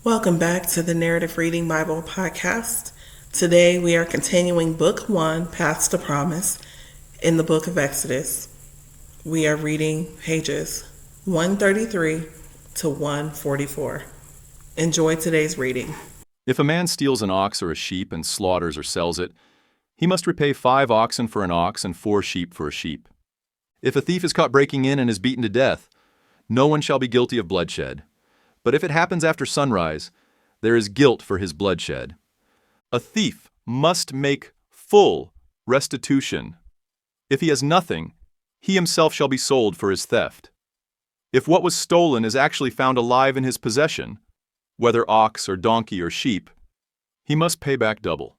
Welcome back to the Narrative Reading Bible podcast. Today we are continuing Book 1, Paths to Promise, in the book of Exodus. We are reading pages 133 to 144. Enjoy today's reading. If a man steals an ox or a sheep and slaughters or sells it, he must repay 5 oxen for an ox and 4 sheep for a sheep. If a thief is caught breaking in and is beaten to death, no one shall be guilty of bloodshed. But if it happens after sunrise, there is guilt for his bloodshed. A thief must make full restitution. If he has nothing, he himself shall be sold for his theft. If what was stolen is actually found alive in his possession, whether ox or donkey or sheep, he must pay back double.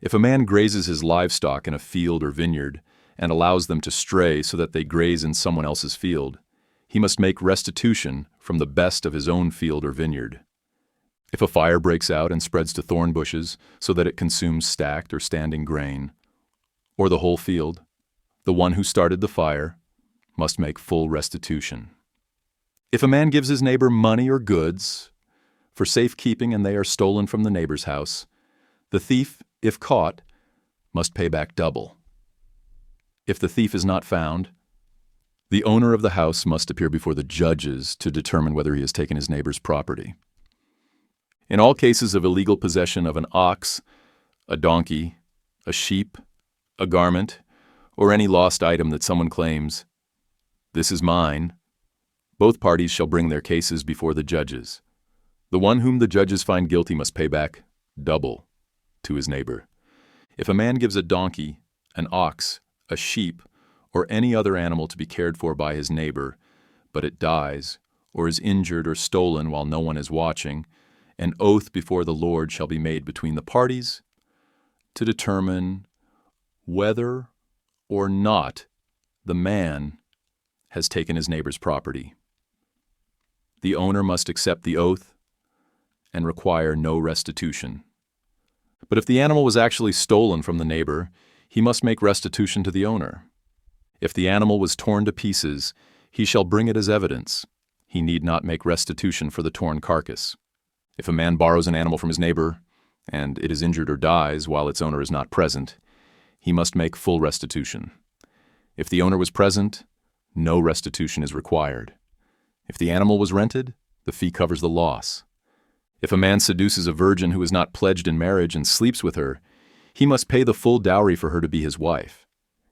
If a man grazes his livestock in a field or vineyard and allows them to stray so that they graze in someone else's field, he must make restitution from the best of his own field or vineyard. If a fire breaks out and spreads to thorn bushes so that it consumes stacked or standing grain, or the whole field, the one who started the fire must make full restitution. If a man gives his neighbor money or goods for safekeeping and they are stolen from the neighbor's house, the thief, if caught, must pay back double. If the thief is not found, the owner of the house must appear before the judges to determine whether he has taken his neighbor's property. In all cases of illegal possession of an ox, a donkey, a sheep, a garment, or any lost item that someone claims, "This is mine," both parties shall bring their cases before the judges. The one whom the judges find guilty must pay back double to his neighbor. If a man gives a donkey, an ox, a sheep, or any other animal to be cared for by his neighbor, but it dies, or is injured or stolen while no one is watching, an oath before the Lord shall be made between the parties to determine whether or not the man has taken his neighbor's property. The owner must accept the oath and require no restitution. But if the animal was actually stolen from the neighbor, he must make restitution to the owner. If the animal was torn to pieces, he shall bring it as evidence. He need not make restitution for the torn carcass. If a man borrows an animal from his neighbor, and it is injured or dies while its owner is not present, he must make full restitution. If the owner was present, no restitution is required. If the animal was rented, the fee covers the loss. If a man seduces a virgin who is not pledged in marriage and sleeps with her, he must pay the full dowry for her to be his wife.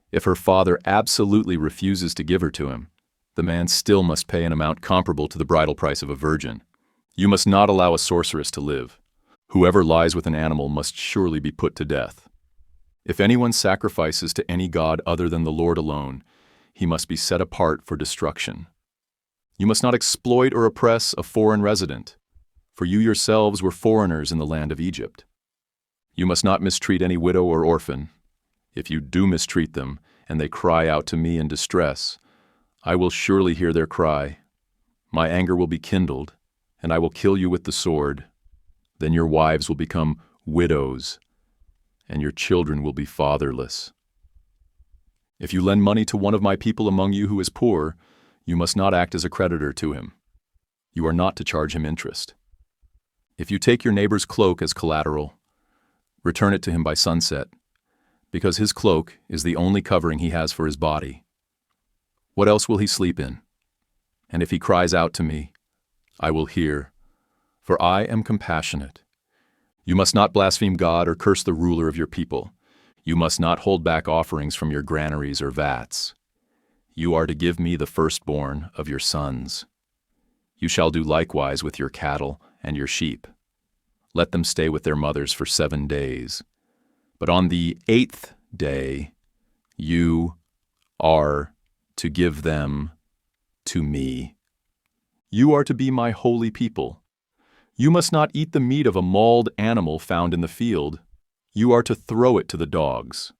If her father absolutely refuses to give her to him, the man still must pay an amount comparable to the bridal price of a virgin. You must not allow a sorceress to live. Whoever lies with an animal must surely be put to death. If anyone sacrifices to any god other than the Lord alone, he must be set apart for destruction. You must not exploit or oppress a foreign resident, for you yourselves were foreigners in the land of Egypt. You must not mistreat any widow or orphan. If you do mistreat them, and they cry out to me in distress, I will surely hear their cry. My anger will be kindled, and I will kill you with the sword. Then your wives will become widows, and your children will be fatherless. If you lend money to one of my people among you who is poor, you must not act as a creditor to him. You are not to charge him interest. If you take your neighbor's cloak as collateral, return it to him by sunset, because his cloak is the only covering he has for his body. What else will he sleep in? And if he cries out to me, I will hear, for I am compassionate. You must not blaspheme God or curse the ruler of your people. You must not hold back offerings from your granaries or vats. You are to give me the firstborn of your sons. You shall do likewise with your cattle and your sheep. Let them stay with their mothers for 7 days. But on the 8th day, you are to give them to me. You are to be my holy people. You must not eat the meat of a mauled animal found in the field. You are to throw it to the dogs.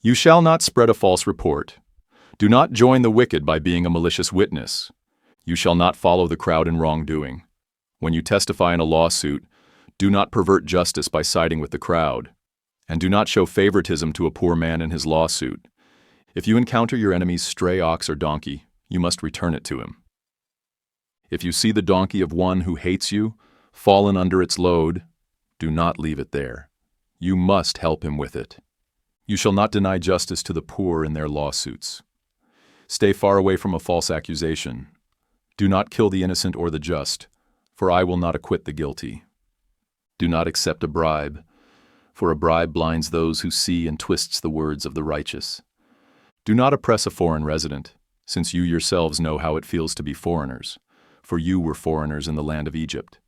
You shall not spread a false report. Do not join the wicked by being a malicious witness. You shall not follow the crowd in wrongdoing. When you testify in a lawsuit, do not pervert justice by siding with the crowd. And do not show favoritism to a poor man in his lawsuit. If you encounter your enemy's stray ox or donkey, you must return it to him. If you see the donkey of one who hates you, fallen under its load, do not leave it there. You must help him with it. You shall not deny justice to the poor in their lawsuits. Stay far away from a false accusation. Do not kill the innocent or the just, for I will not acquit the guilty. Do not accept a bribe, for a bribe blinds those who see and twists the words of the righteous. Do not oppress a foreign resident, since you yourselves know how it feels to be foreigners, for you were foreigners in the land of Egypt.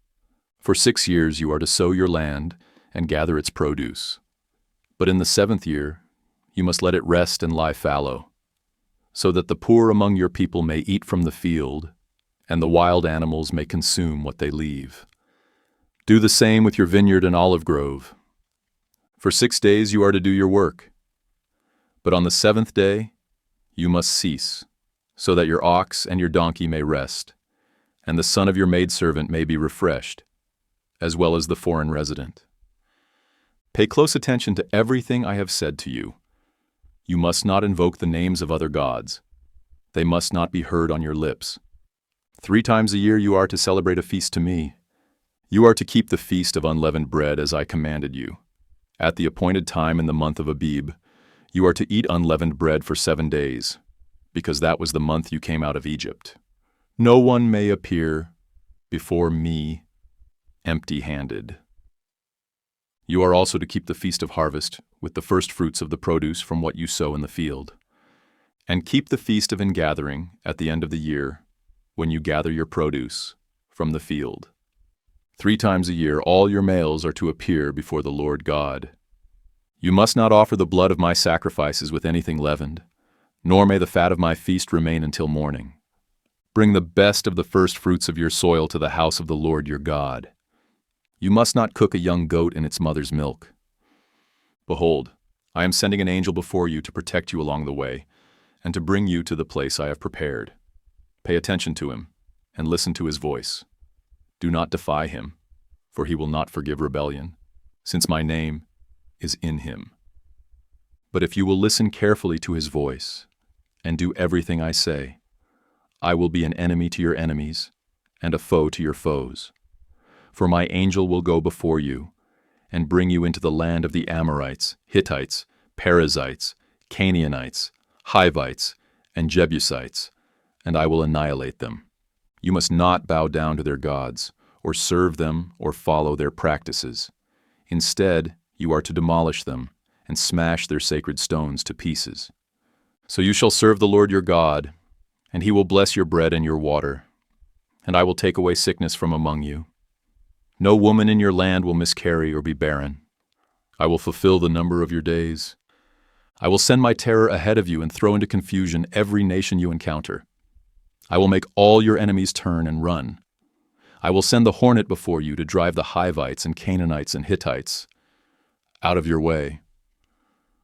For 6 years you are to sow your land and gather its produce. But in the 7th year you must let it rest and lie fallow, so that the poor among your people may eat from the field, and the wild animals may consume what they leave. Do the same with your vineyard and olive grove. For 6 days you are to do your work, but on the 7th day you must cease, so that your ox and your donkey may rest, and the son of your maidservant may be refreshed, as well as the foreign resident. Pay close attention to everything I have said to you. You must not invoke the names of other gods. They must not be heard on your lips. 3 times a year you are to celebrate a feast to me. You are to keep the feast of unleavened bread as I commanded you. At the appointed time in the month of Abib, you are to eat unleavened bread for 7 days, because that was the month you came out of Egypt. No one may appear before me empty-handed. You are also to keep the feast of harvest with the first fruits of the produce from what you sow in the field. And keep the feast of ingathering at the end of the year, when you gather your produce from the field. 3 times a year all your males are to appear before the Lord God. You must not offer the blood of my sacrifices with anything leavened, nor may the fat of my feast remain until morning. Bring the best of the first fruits of your soil to the house of the Lord your God. You must not cook a young goat in its mother's milk. Behold, I am sending an angel before you to protect you along the way, and to bring you to the place I have prepared. Pay attention to him, and listen to his voice. Do not defy him, for he will not forgive rebellion, since my name is in him. But if you will listen carefully to his voice, and do everything I say, I will be an enemy to your enemies, and a foe to your foes. For my angel will go before you, and bring you into the land of the Amorites, Hittites, Perizzites, Canaanites, Hivites, and Jebusites, and I will annihilate them. You must not bow down to their gods, or serve them, or follow their practices. Instead, you are to demolish them, and smash their sacred stones to pieces. So you shall serve the Lord your God, and he will bless your bread and your water, and I will take away sickness from among you. No woman in your land will miscarry or be barren. I will fulfill the number of your days. I will send my terror ahead of you and throw into confusion every nation you encounter. I will make all your enemies turn and run. I will send the hornet before you to drive the Hivites and Canaanites and Hittites out of your way.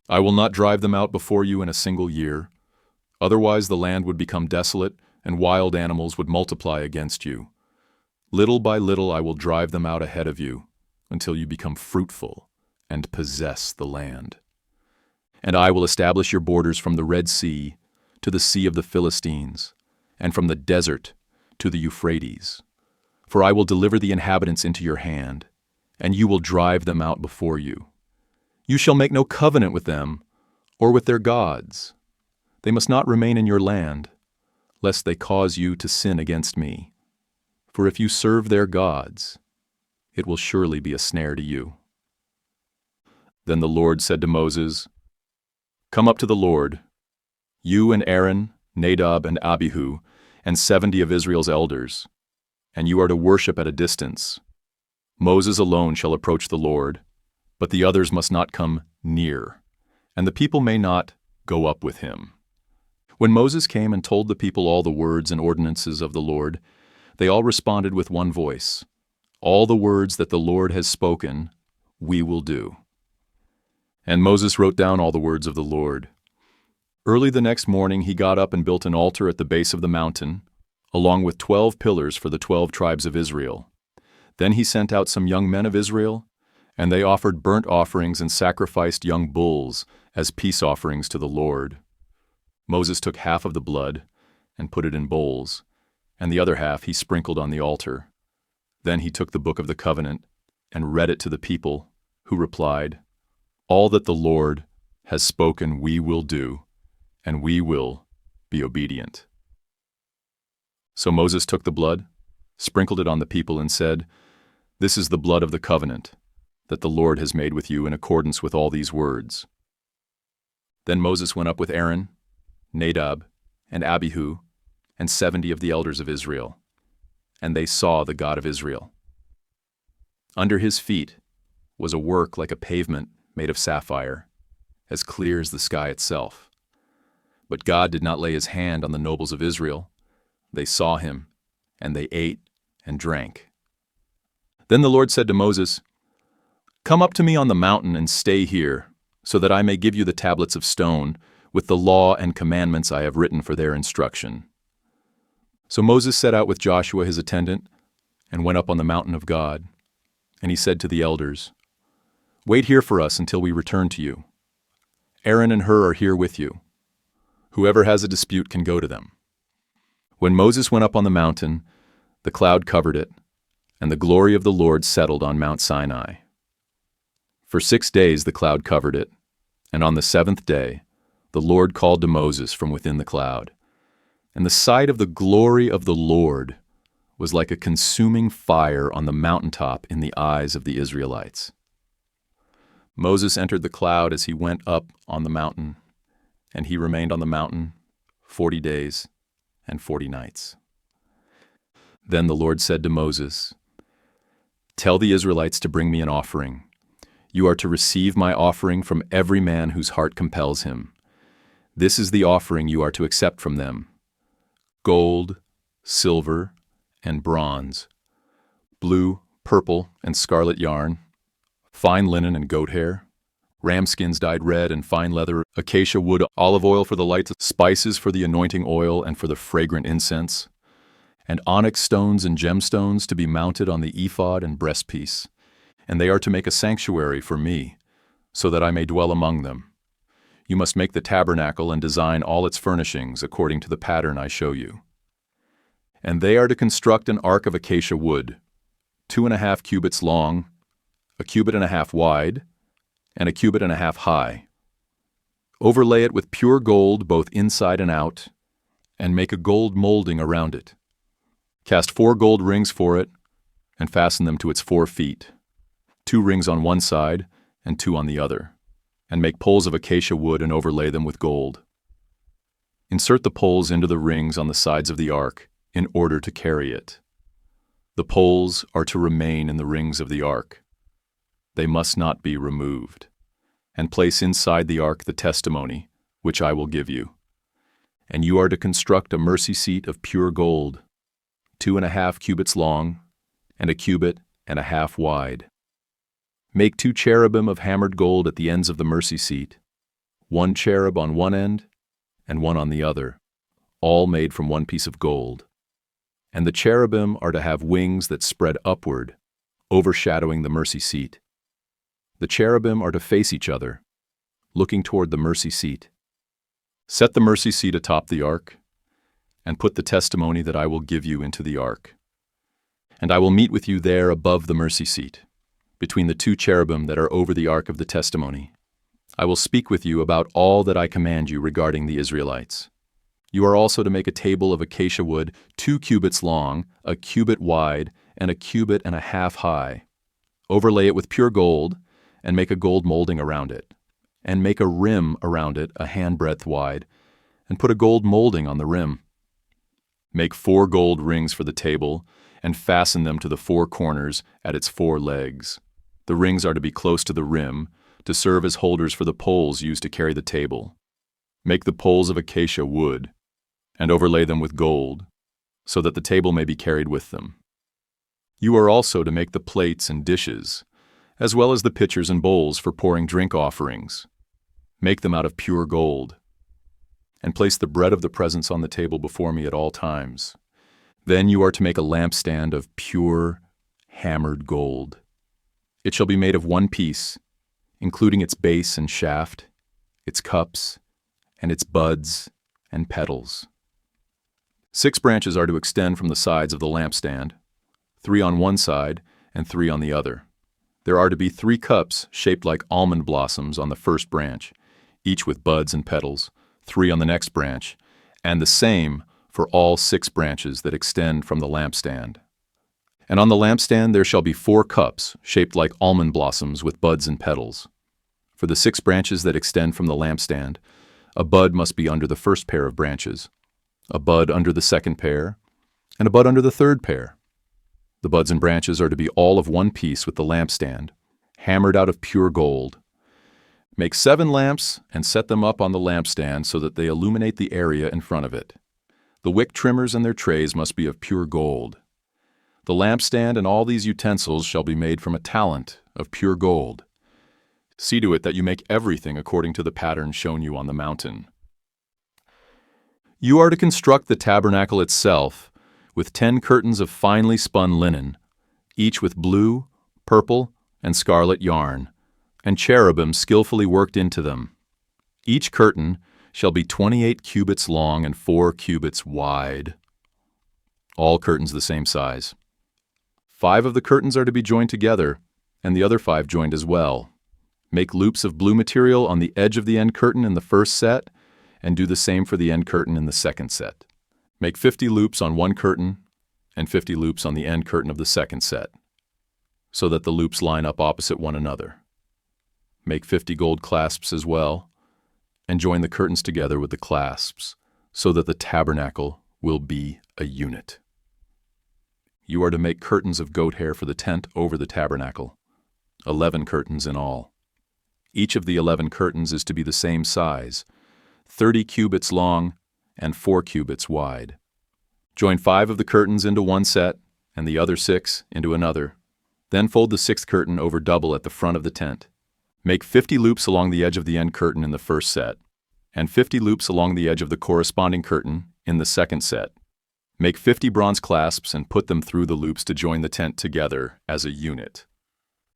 I will not drive them out before you in a single year. Otherwise the land would become desolate and wild animals would multiply against you. Little by little I will drive them out ahead of you until you become fruitful and possess the land. And I will establish your borders from the Red Sea to the Sea of the Philistines, and from the desert to the Euphrates. For I will deliver the inhabitants into your hand, and you will drive them out before you. You shall make no covenant with them or with their gods. They must not remain in your land, lest they cause you to sin against me. For if you serve their gods, it will surely be a snare to you. Then the Lord said to Moses, Come up to the Lord, you and Aaron, Nadab and Abihu, and 70 of Israel's elders, and you are to worship at a distance. Moses alone shall approach the Lord, but the others must not come near, and the people may not go up with him. When Moses came and told the people all the words and ordinances of the Lord, they all responded with one voice, All the words that the Lord has spoken, we will do. And Moses wrote down all the words of the Lord. Early the next morning he got up and built an altar at the base of the mountain, along with 12 pillars for the 12 tribes of Israel. Then he sent out some young men of Israel, and they offered burnt offerings and sacrificed young bulls as peace offerings to the Lord. Moses took half of the blood and put it in bowls, and the other half he sprinkled on the altar. Then he took the book of the covenant and read it to the people, who replied, "All that the Lord has spoken we will do, and we will be obedient." So Moses took the blood, sprinkled it on the people, and said, "This is the blood of the covenant that the Lord has made with you in accordance with all these words." Then Moses went up with Aaron, Nadab, and Abihu, and 70 of the elders of Israel, and they saw the God of Israel. Under his feet was a work like a pavement made of sapphire, as clear as the sky itself. But God did not lay his hand on the nobles of Israel. They saw him, and they ate and drank. Then the Lord said to Moses, "Come up to me on the mountain and stay here, so that I may give you the tablets of stone with the law and commandments I have written for their instruction." So Moses set out with Joshua his attendant and went up on the mountain of God. And he said to the elders, "Wait here for us until we return to you. Aaron and Hur are here with you. Whoever has a dispute can go to them." When Moses went up on the mountain, the cloud covered it, and the glory of the Lord settled on Mount Sinai. For 6 days the cloud covered it, and on the 7th day the Lord called to Moses from within the cloud. And the sight of the glory of the Lord was like a consuming fire on the mountaintop in the eyes of the Israelites. Moses entered the cloud as he went up on the mountain, and he remained on the mountain 40 days and 40 nights. Then the Lord said to Moses, "Tell the Israelites to bring me an offering. You are to receive my offering from every man whose heart compels him. This is the offering you are to accept from them: gold, silver, and bronze, blue, purple, and scarlet yarn, fine linen and goat hair, ram skins dyed red and fine leather, acacia wood, olive oil for the lights, spices for the anointing oil and for the fragrant incense, and onyx stones and gemstones to be mounted on the ephod and breastpiece. And they are to make a sanctuary for me, so that I may dwell among them. You must make the tabernacle and design all its furnishings according to the pattern I show you. And they are to construct an ark of acacia wood, 2.5 cubits long, 1.5 cubits wide, and 1.5 cubits high. Overlay it with pure gold both inside and out, and make a gold molding around it. Cast 4 gold rings for it, and fasten them to its 4 feet, 2 rings on one side and 2 on the other, and make poles of acacia wood and overlay them with gold. Insert the poles into the rings on the sides of the ark in order to carry it. The poles are to remain in the rings of the ark. They must not be removed. And place inside the ark the testimony, which I will give you. And you are to construct a mercy seat of pure gold, 2.5 cubits long, and 1.5 cubits wide. Make 2 cherubim of hammered gold at the ends of the mercy seat, 1 cherub on one end and 1 on the other, all made from 1 piece of gold. And the cherubim are to have wings that spread upward, overshadowing the mercy seat. The cherubim are to face each other, looking toward the mercy seat. Set the mercy seat atop the ark, and put the testimony that I will give you into the ark. And I will meet with you there above the mercy seat, between the 2 cherubim that are over the ark of the testimony. I will speak with you about all that I command you regarding the Israelites. You are also to make a table of acacia wood 2 cubits long, 1 cubit wide, and 1.5 cubits high. Overlay it with pure gold, and make a gold molding around it. And make a rim around it 1 handbreadth wide, and put a gold molding on the rim. Make 4 gold rings for the table, and fasten them to the 4 corners at its 4 legs. The rings are to be close to the rim, to serve as holders for the poles used to carry the table. Make the poles of acacia wood, and overlay them with gold, so that the table may be carried with them. You are also to make the plates and dishes, as well as the pitchers and bowls for pouring drink offerings. Make them out of pure gold. And place the bread of the presence on the table before me at all times. Then you are to make a lampstand of pure, hammered gold. It shall be made of 1 piece, including its base and shaft, its cups, and its buds and petals. 6 branches are to extend from the sides of the lampstand, 3 on one side and 3 on the other. There are to be 3 cups shaped like almond blossoms on the first branch, each with buds and petals, 3 on the next branch, and the same for all 6 branches that extend from the lampstand. And on the lampstand there shall be 4 cups shaped like almond blossoms with buds and petals. For the 6 branches that extend from the lampstand, a bud must be under the first pair of branches, a bud under the second pair, and a bud under the third pair. The buds and branches are to be all of one piece with the lampstand, hammered out of pure gold. Make 7 lamps and set them up on the lampstand so that they illuminate the area in front of it. The wick trimmers and their trays must be of pure gold. The lampstand and all these utensils shall be made from a talent of pure gold. See to it that you make everything according to the pattern shown you on the mountain. You are to construct the tabernacle itself with 10 curtains of finely spun linen, each with blue, purple, and scarlet yarn, and cherubim skillfully worked into them. Each curtain shall be 28 cubits long and 4 cubits wide. All curtains the same size. 5 of the curtains are to be joined together, and the other 5 joined as well. Make loops of blue material on the edge of the end curtain in the first set, and do the same for the end curtain in the second set. Make 50 loops on one curtain, and 50 loops on the end curtain of the second set, so that the loops line up opposite one another. Make 50 gold clasps as well, and join the curtains together with the clasps, so that the tabernacle will be a unit. You are to make curtains of goat hair for the tent over the tabernacle, 11 curtains in all. Each of the 11 curtains is to be the same size, 30 cubits long and 4 cubits wide. Join 5 of the curtains into one set and the other 6 into another. Then fold the 6th curtain over double at the front of the tent. Make 50 loops along the edge of the end curtain in the first set, and 50 loops along the edge of the corresponding curtain in the second set. Make 50 bronze clasps and put them through the loops to join the tent together as a unit.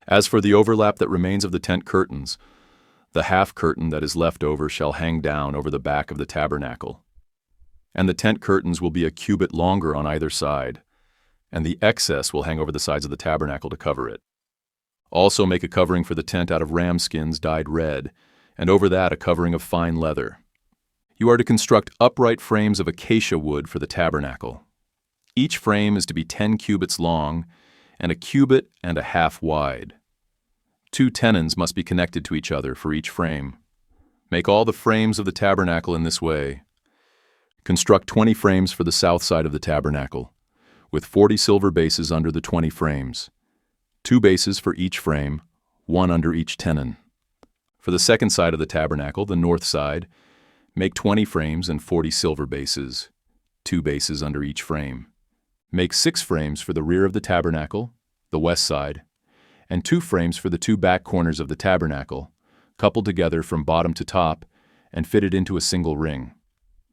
As for the overlap that remains of the tent curtains, the half curtain that is left over shall hang down over the back of the tabernacle. And the tent curtains will be a cubit longer on either side, and the excess will hang over the sides of the tabernacle to cover it. Also make a covering for the tent out of ram skins dyed red, and over that a covering of fine leather. You are to construct upright frames of acacia wood for the tabernacle. Each frame is to be 10 cubits long and a cubit and a half wide. 2 tenons must be connected to each other for each frame. Make all the frames of the tabernacle in this way. Construct 20 frames for the south side of the tabernacle, with 40 silver bases under the 20 frames. 2 bases for each frame, 1 under each tenon. For the second side of the tabernacle, the north side, make 20 frames and 40 silver bases, 2 bases under each frame. Make 6 frames for the rear of the tabernacle, the west side, and 2 frames for the 2 back corners of the tabernacle, coupled together from bottom to top and fitted into a single ring.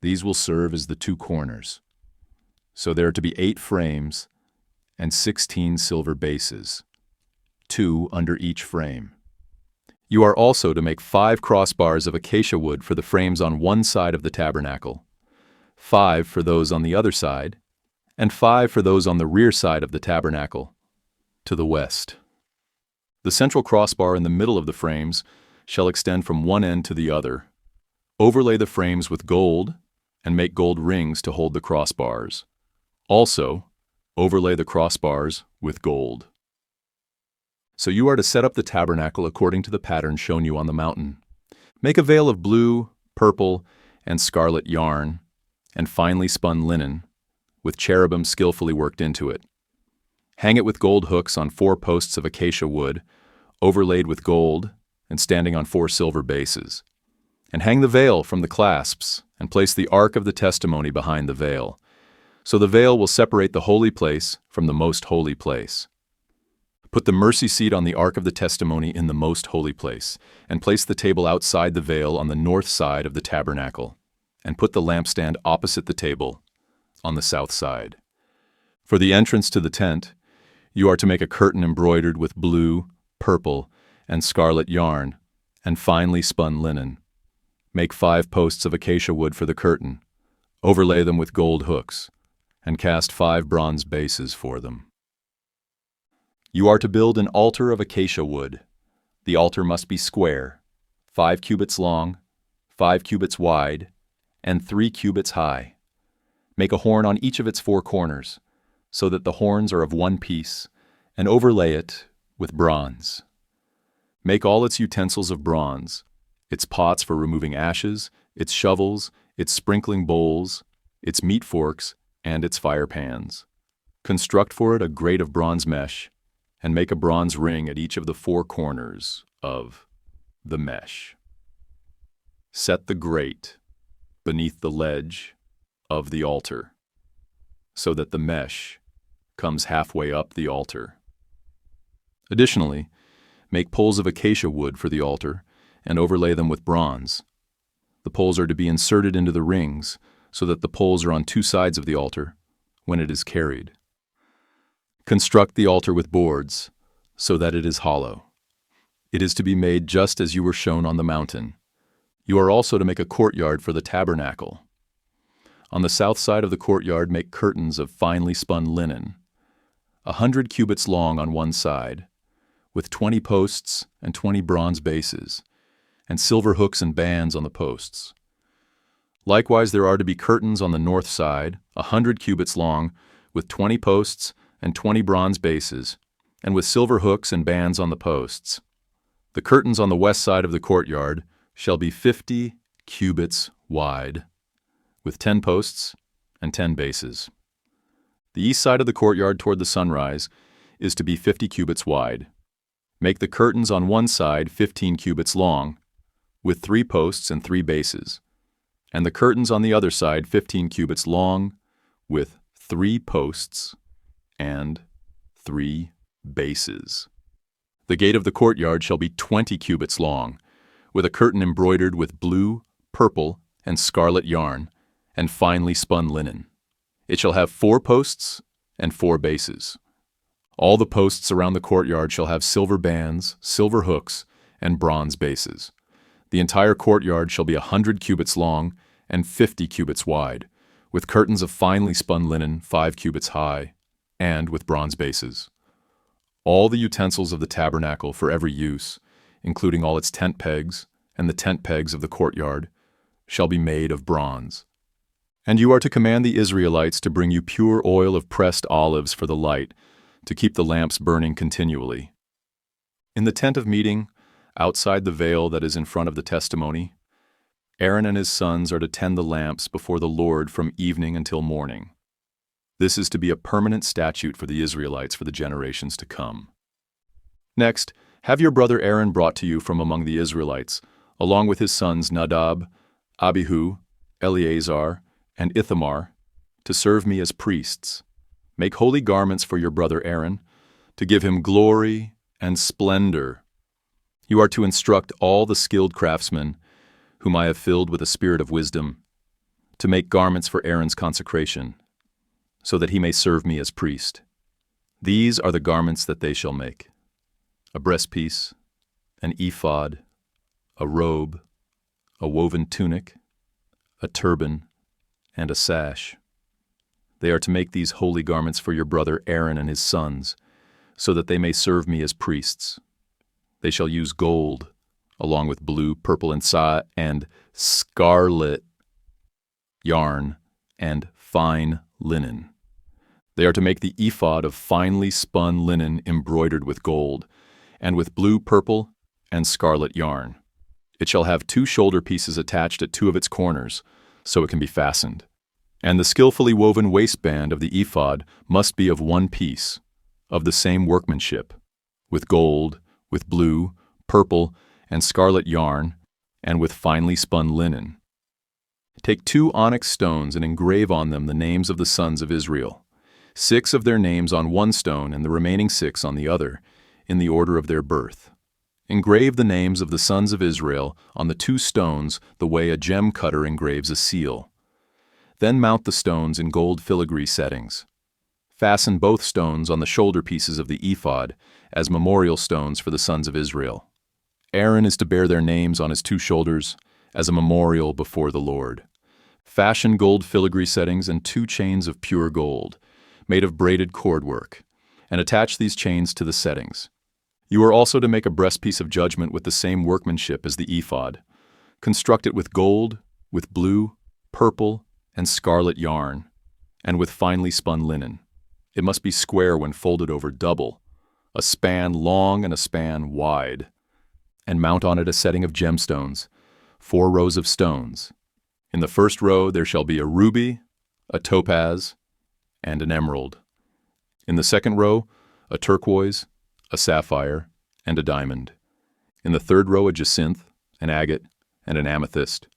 These will serve as the 2 corners. So there are to be 8 frames and 16 silver bases, 2 under each frame. You are also to make 5 crossbars of acacia wood for the frames on one side of the tabernacle, 5 for those on the other side, and 5 for those on the rear side of the tabernacle, to the west. The central crossbar in the middle of the frames shall extend from one end to the other. Overlay the frames with gold and make gold rings to hold the crossbars. Also, overlay the crossbars with gold. So you are to set up the tabernacle according to the pattern shown you on the mountain. Make a veil of blue, purple, and scarlet yarn, and finely spun linen, with cherubim skillfully worked into it. Hang it with gold hooks on 4 posts of acacia wood, overlaid with gold, and standing on 4 silver bases. And hang the veil from the clasps, and place the ark of the testimony behind the veil. So the veil will separate the holy place from the most holy place. Put the mercy seat on the ark of the testimony in the most holy place, and place the table outside the veil on the north side of the tabernacle, and put the lampstand opposite the table, on the south side. For the entrance to the tent, you are to make a curtain embroidered with blue, purple, and scarlet yarn, and finely spun linen. Make 5 posts of acacia wood for the curtain. Overlay them with gold hooks, and cast 5 bronze bases for them. You are to build an altar of acacia wood. The altar must be square, 5 cubits long, 5 cubits wide, and 3 cubits high. Make a horn on each of its 4 corners, so that the horns are of one piece, and overlay it with bronze. Make all its utensils of bronze, its pots for removing ashes, its shovels, its sprinkling bowls, its meat forks, and its fire pans. Construct for it a grate of bronze mesh, and make a bronze ring at each of the 4 corners of the mesh. Set the grate beneath the ledge of the altar, so that the mesh comes halfway up the altar. Additionally, make poles of acacia wood for the altar and overlay them with bronze. The poles are to be inserted into the rings so that the poles are on 2 sides of the altar when it is carried. Construct the altar with boards so that it is hollow. It is to be made just as you were shown on the mountain. You are also to make a courtyard for the tabernacle. On the south side of the courtyard make curtains of finely spun linen, 100 cubits long on one side, with 20 posts and 20 bronze bases, and silver hooks and bands on the posts. Likewise, there are to be curtains on the north side, 100 cubits long, with 20 posts and 20 bronze bases, and with silver hooks and bands on the posts. The curtains on the west side of the courtyard shall be 50 cubits wide, with 10 posts and 10 bases. The east side of the courtyard toward the sunrise is to be 50 cubits wide. Make the curtains on one side 15 cubits long, with 3 posts and 3 bases, and the curtains on the other side 15 cubits long, with 3 posts and 3 bases. The gate of the courtyard shall be 20 cubits long, with a curtain embroidered with blue, purple, and scarlet yarn, and finely spun linen. It shall have 4 posts and 4 bases. All the posts around the courtyard shall have silver bands, silver hooks, and bronze bases. The entire courtyard shall be 100 cubits long and 50 cubits wide, with curtains of finely spun linen 5 cubits high, and with bronze bases. All the utensils of the tabernacle for every use, including all its tent pegs and the tent pegs of the courtyard, shall be made of bronze. And you are to command the Israelites to bring you pure oil of pressed olives for the light, to keep the lamps burning continually. In the tent of meeting, outside the veil that is in front of the testimony, Aaron and his sons are to tend the lamps before the Lord from evening until morning. This is to be a permanent statute for the Israelites for the generations to come. Next, have your brother Aaron brought to you from among the Israelites, along with his sons Nadab, Abihu, Eleazar, and Ithamar, to serve me as priests. Make holy garments for your brother Aaron, to give him glory and splendor. You are to instruct all the skilled craftsmen, whom I have filled with a spirit of wisdom, to make garments for Aaron's consecration, so that he may serve me as priest. These are the garments that they shall make: a breastpiece, an ephod, a robe, a woven tunic, a turban, and a sash. They are to make these holy garments for your brother Aaron and his sons, so that they may serve me as priests. They shall use gold, along with blue, purple, and scarlet yarn, and fine linen. They are to make the ephod of finely spun linen embroidered with gold, and with blue, purple, and scarlet yarn. It shall have 2 shoulder pieces attached at 2 of its corners, so it can be fastened. And the skillfully woven waistband of the ephod must be of one piece, of the same workmanship, with gold, with blue, purple, and scarlet yarn, and with finely spun linen. Take 2 onyx stones and engrave on them the names of the sons of Israel, 6 of their names on one stone and the remaining 6 on the other, in the order of their birth. Engrave the names of the sons of Israel on the 2 stones the way a gem cutter engraves a seal. Then mount the stones in gold filigree settings. Fasten both stones on the shoulder pieces of the ephod as memorial stones for the sons of Israel. Aaron is to bear their names on his 2 shoulders as a memorial before the Lord. Fashion gold filigree settings and 2 chains of pure gold, made of braided cord work, and attach these chains to the settings. You are also to make a breastpiece of judgment with the same workmanship as the ephod. Construct it with gold, with blue, purple, and scarlet yarn, and with finely spun linen. It must be square when folded over double, a span long and a span wide, and mount on it a setting of gemstones, 4 rows of stones. In the first row there shall be a ruby, a topaz, and an emerald. In the second row, a turquoise, a sapphire, and a diamond. In the third row, a jacinth, an agate, and an amethyst.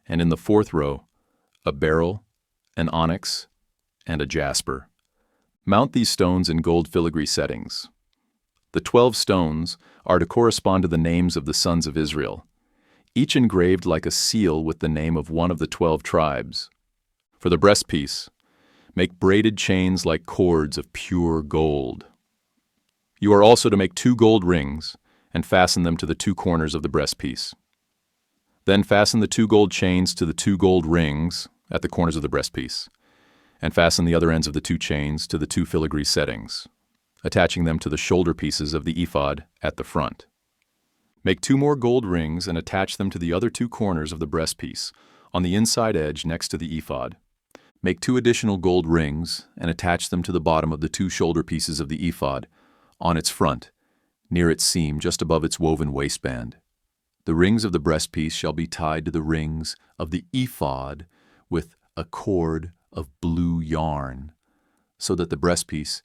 And in the fourth row, a beryl, an onyx, and a jasper. Mount these stones in gold filigree settings. The 12 stones are to correspond to the names of the sons of Israel, each engraved like a seal with the name of one of the 12 tribes. For the breastpiece, make braided chains like cords of pure gold. You are also to make 2 gold rings and fasten them to the 2 corners of the breastpiece. Then fasten the 2 gold chains to the 2 gold rings at the corners of the breastpiece, and fasten the other ends of the 2 chains to the 2 filigree settings, attaching them to the shoulder pieces of the ephod at the front. Make 2 more gold rings and attach them to the other 2 corners of the breastpiece, on the inside edge next to the ephod. Make 2 additional gold rings and attach them to the bottom of the 2 shoulder pieces of the ephod, on its front, near its seam just above its woven waistband. The rings of the breastpiece shall be tied to the rings of the ephod with a cord of blue yarn, so that the breastpiece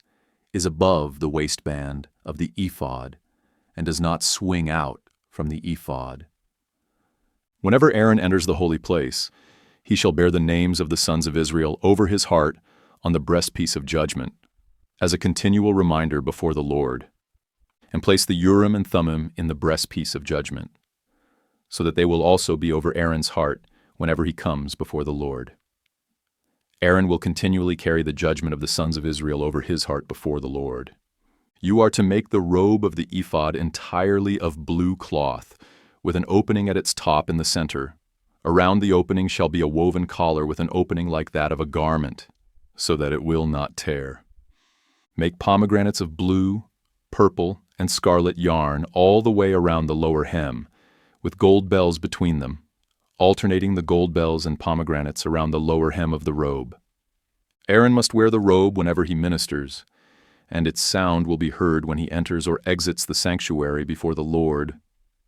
is above the waistband of the ephod and does not swing out from the ephod. Whenever Aaron enters the holy place, he shall bear the names of the sons of Israel over his heart on the breastpiece of judgment, as a continual reminder before the Lord, and place the Urim and Thummim in the breastpiece of judgment, so that they will also be over Aaron's heart whenever he comes before the Lord. Aaron will continually carry the judgment of the sons of Israel over his heart before the Lord. You are to make the robe of the ephod entirely of blue cloth, with an opening at its top in the center. Around the opening shall be a woven collar with an opening like that of a garment, so that it will not tear. Make pomegranates of blue, purple, and scarlet yarn all the way around the lower hem, with gold bells between them, alternating the gold bells and pomegranates around the lower hem of the robe. Aaron must wear the robe whenever he ministers, and its sound will be heard when he enters or exits the sanctuary before the Lord,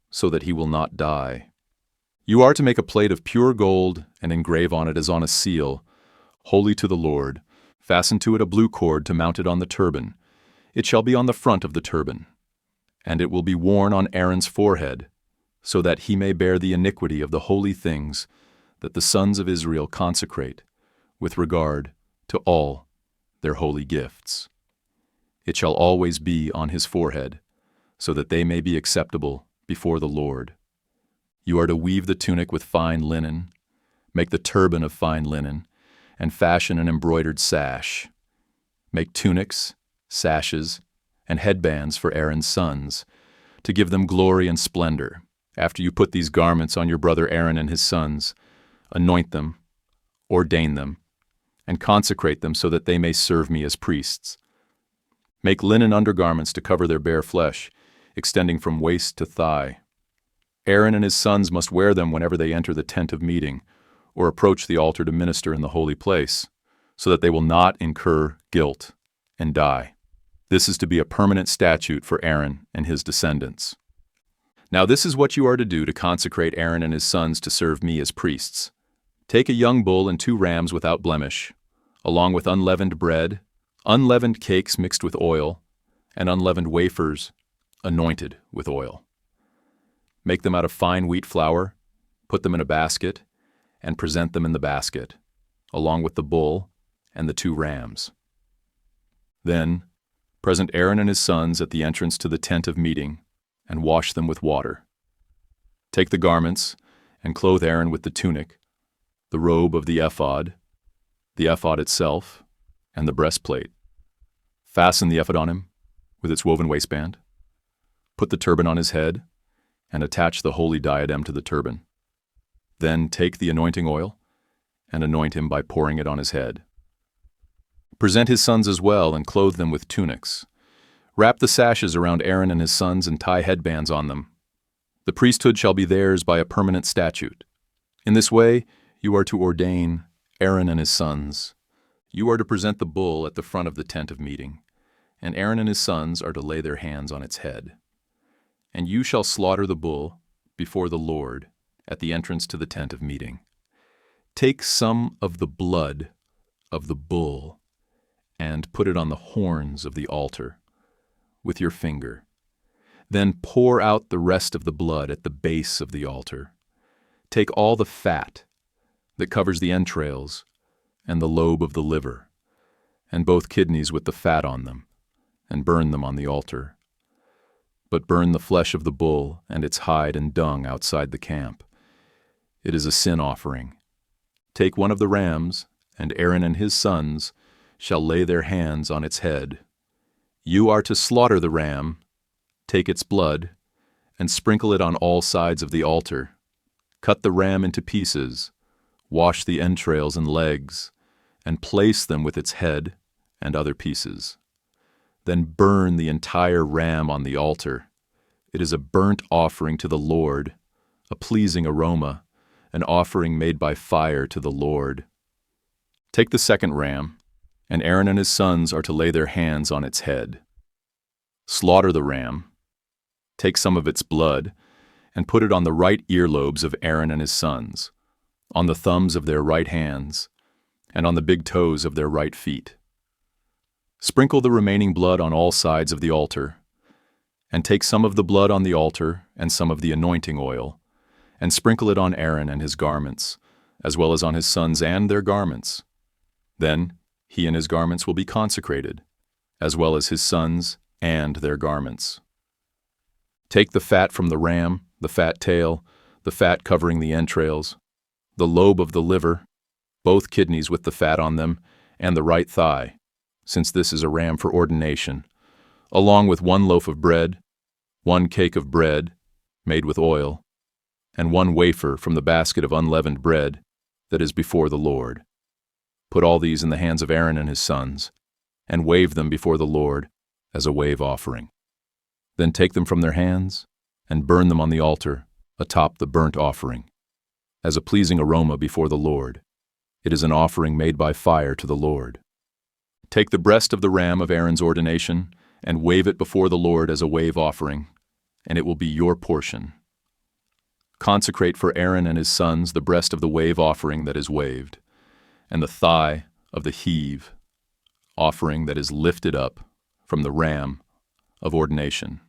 so that he will not die. You are to make a plate of pure gold and engrave on it as on a seal, holy to the Lord. Fasten to it a blue cord to mount it on the turban. It shall be on the front of the turban, and it will be worn on Aaron's forehead, so that he may bear the iniquity of the holy things that the sons of Israel consecrate with regard to all their holy gifts. It shall always be on his forehead, so that they may be acceptable before the Lord. You are to weave the tunic with fine linen, make the turban of fine linen, and fashion an embroidered sash. Make tunics, sashes, and headbands for Aaron's sons, to give them glory and splendor. After you put these garments on your brother Aaron and his sons, anoint them, ordain them, and consecrate them so that they may serve me as priests. Make linen undergarments to cover their bare flesh, extending from waist to thigh. Aaron and his sons must wear them whenever they enter the tent of meeting, or approach the altar to minister in the holy place, so that they will not incur guilt and die. This is to be a permanent statute for Aaron and his descendants. Now this is what you are to do to consecrate Aaron and his sons to serve me as priests. Take a young bull and 2 rams without blemish, along with unleavened bread, unleavened cakes mixed with oil, and unleavened wafers anointed with oil. Make them out of fine wheat flour, put them in a basket, and present them in the basket, along with the bull and the 2 rams. Then present Aaron and his sons at the entrance to the tent of meeting, and wash them with water. Take the garments, and clothe Aaron with the tunic, the robe of the ephod itself, and the breastplate. Fasten the ephod on him with its woven waistband. Put the turban on his head, and attach the holy diadem to the turban. Then take the anointing oil, and anoint him by pouring it on his head. Present his sons as well, and clothe them with tunics. Wrap the sashes around Aaron and his sons and tie headbands on them. The priesthood shall be theirs by a permanent statute. In this way, you are to ordain Aaron and his sons. You are to present the bull at the front of the tent of meeting, and Aaron and his sons are to lay their hands on its head. And you shall slaughter the bull before the Lord at the entrance to the tent of meeting. Take some of the blood of the bull and put it on the horns of the altar with your finger. Then pour out the rest of the blood at the base of the altar. Take all the fat that covers the entrails and the lobe of the liver, and both kidneys with the fat on them, and burn them on the altar. But burn the flesh of the bull and its hide and dung outside the camp. It is a sin offering. Take one of the rams, and Aaron and his sons shall lay their hands on its head. You are to slaughter the ram, take its blood, and sprinkle it on all sides of the altar. Cut the ram into pieces, wash the entrails and legs, and place them with its head and other pieces. Then burn the entire ram on the altar. It is a burnt offering to the Lord, a pleasing aroma, an offering made by fire to the Lord. Take the second ram, and Aaron and his sons are to lay their hands on its head. Slaughter the ram, take some of its blood, and put it on the right earlobes of Aaron and his sons, on the thumbs of their right hands, and on the big toes of their right feet. Sprinkle the remaining blood on all sides of the altar, and take some of the blood on the altar and some of the anointing oil, and sprinkle it on Aaron and his garments, as well as on his sons and their garments. Then he and his garments will be consecrated, as well as his sons and their garments. Take the fat from the ram, the fat tail, the fat covering the entrails, the lobe of the liver, both kidneys with the fat on them, and the right thigh, since this is a ram for ordination, along with 1 loaf of bread, 1 cake of bread made with oil, and 1 wafer from the basket of unleavened bread that is before the Lord. Put all these in the hands of Aaron and his sons, and wave them before the Lord as a wave offering. Then take them from their hands and burn them on the altar atop the burnt offering, as a pleasing aroma before the Lord. It is an offering made by fire to the Lord. Take the breast of the ram of Aaron's ordination and wave it before the Lord as a wave offering, and it will be your portion. Consecrate for Aaron and his sons the breast of the wave offering that is waved, and the thigh of the heave offering that is lifted up from the ram of ordination.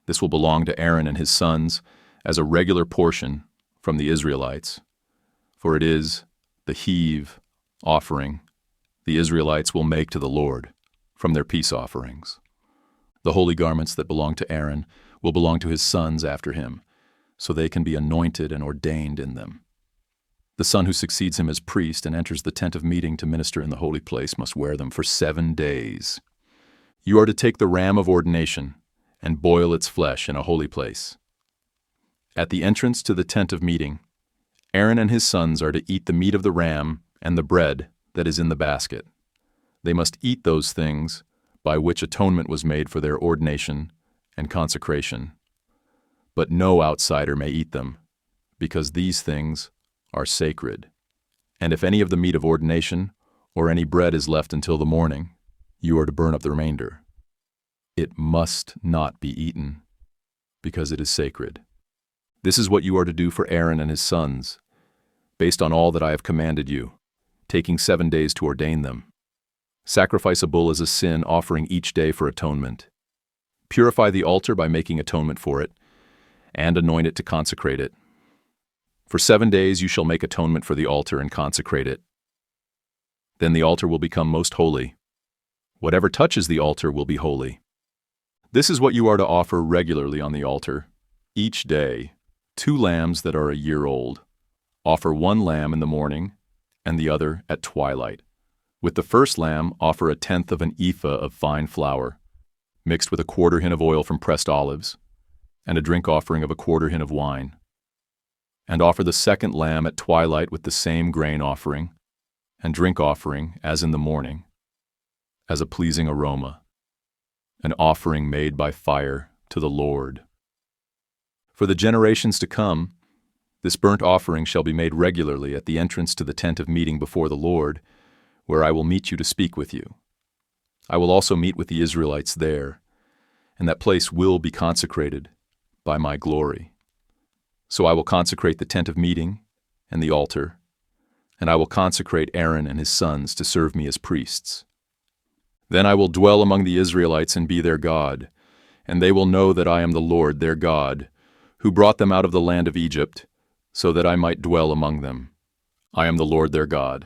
This will belong to Aaron and his sons as a regular portion from the Israelites, for it is the heave offering the Israelites will make to the Lord from their peace offerings. The holy garments that belong to Aaron will belong to his sons after him, so they can be anointed and ordained in them. The son who succeeds him as priest and enters the tent of meeting to minister in the holy place must wear them for 7 days. You are to take the ram of ordination and boil its flesh in a holy place. At the entrance to the tent of meeting, Aaron and his sons are to eat the meat of the ram and the bread that is in the basket. They must eat those things by which atonement was made for their ordination and consecration. But no outsider may eat them, because these things are sacred. And if any of the meat of ordination or any bread is left until the morning, you are to burn up the remainder. It must not be eaten, because it is sacred. This is what you are to do for Aaron and his sons, based on all that I have commanded you, taking 7 days to ordain them. Sacrifice a bull as a sin offering each day for atonement. Purify the altar by making atonement for it, and anoint it to consecrate it. For 7 days you shall make atonement for the altar and consecrate it. Then the altar will become most holy. Whatever touches the altar will be holy. This is what you are to offer regularly on the altar. Each day, 2 lambs that are a year old. Offer 1 lamb in the morning, and the other at twilight. With the first lamb, offer 1/10 of an ephah of fine flour, mixed with 1/4 hin of oil from pressed olives, and a drink offering of 1/4 hin of wine. and offer the second lamb at twilight with the same grain offering and drink offering as in the morning, as a pleasing aroma, an offering made by fire to the Lord. For the generations to come, this burnt offering shall be made regularly at the entrance to the tent of meeting before the Lord, where I will meet you to speak with you. I will also meet with the Israelites there, and that place will be consecrated by my glory. So I will consecrate the tent of meeting and the altar, and I will consecrate Aaron and his sons to serve me as priests. Then I will dwell among the Israelites and be their God, and they will know that I am the Lord their God, who brought them out of the land of Egypt, so that I might dwell among them. I am the Lord their God.